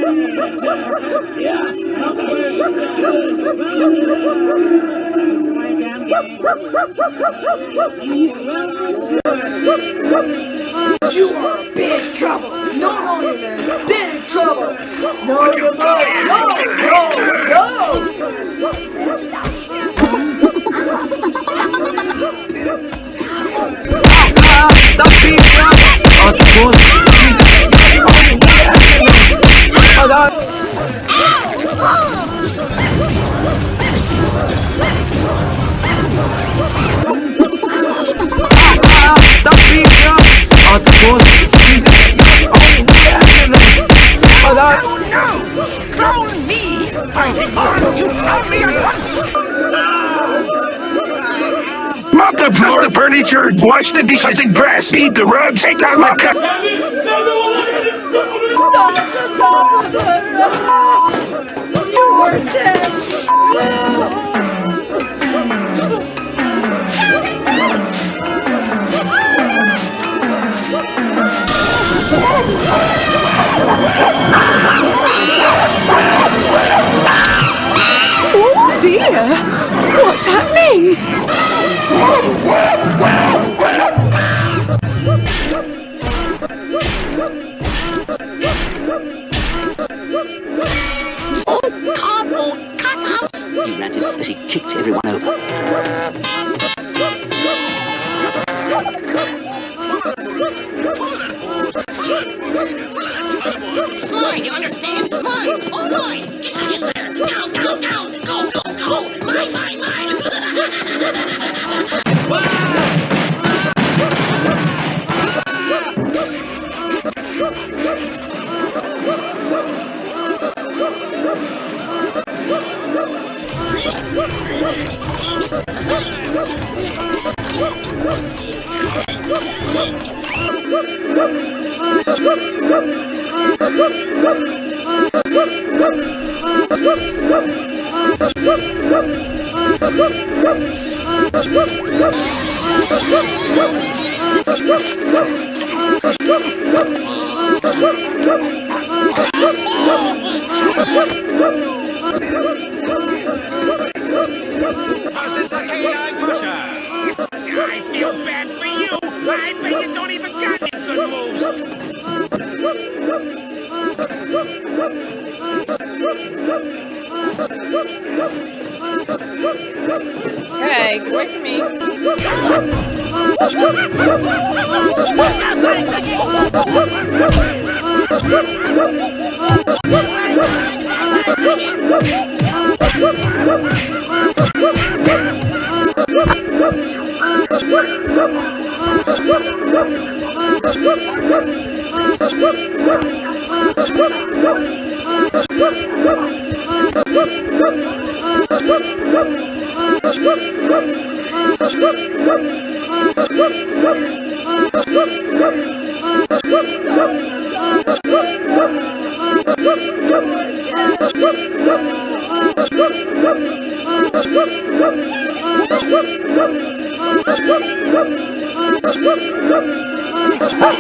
You are in big trouble. No, you're in big trouble. No, you're not. No. Stop being drunk! Oh, of course. Oh, no. Stop being drunk! Oh, of course. Oh, no. Clone me! I demand you tell me at once! Mop the floor, the furniture, wash the dishes and grass, eat the rugs, take out my cup. You are dead. Oh dear! What's happening? Oh, cardboard cutout! He ranted as he kicked everyone over. Mine, you understand? Mine! All mine! Get back in there! Down, down, down! Go, go, go! Mine, mine, mine! I feel bad for you! I bet you don't even got any good moves! Hey, get away from me.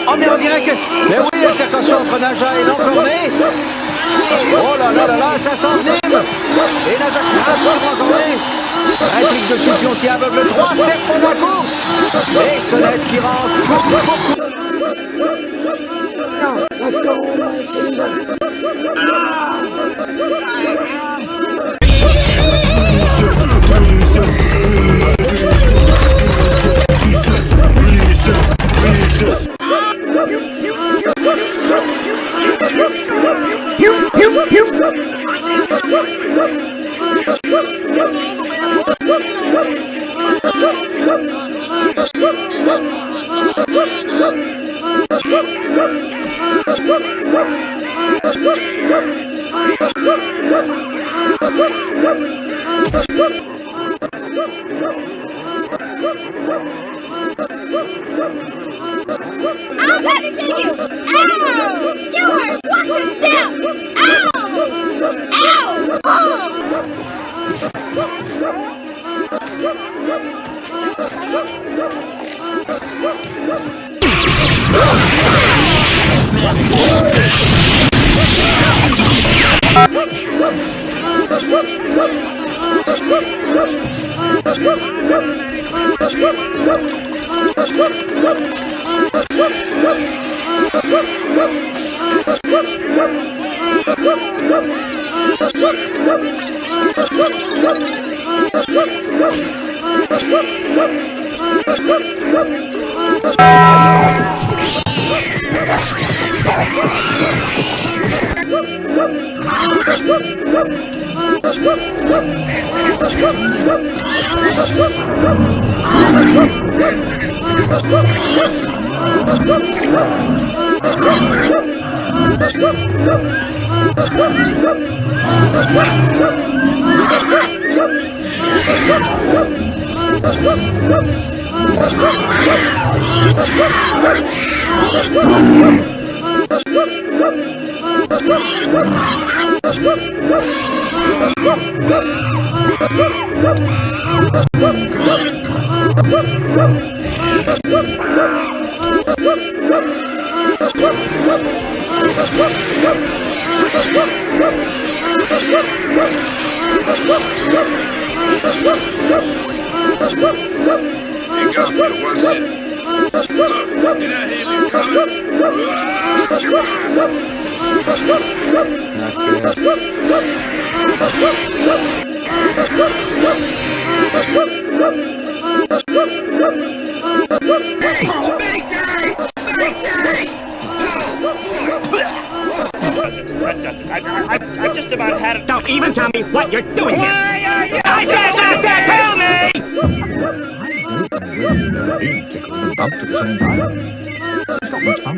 Oh, mais on dirait que... Mais oui, faites attention entre Naja et l'encorné. Oh là là là là, ça s'envenime. Et Naja crache sur l'encorné. Un clic de champion qui aveugle 3, c'est pour d'un coup. Et Sonnette qui rentre coup. No, let go of my finger. I'm ready to take you! Ow! Yours! Watch your step! Ow! Ow! Oh! You got me to watch this. Look, you know Haley's I've just about had it. Don't even tell me what you're doing here. I said not to tell me! Take a little bump at the same time. It's not much fun.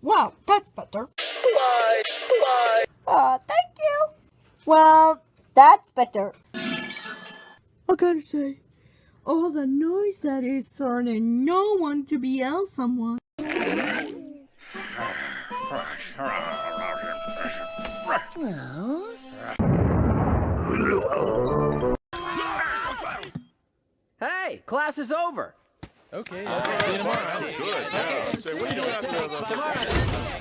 Wow, that's better. Thank you. Well, that's better. I gotta say, all the noise that is turning no one to be else someone. Hey, class is over. Okay, see you tomorrow. Good. Yeah. Say, what are you doing after the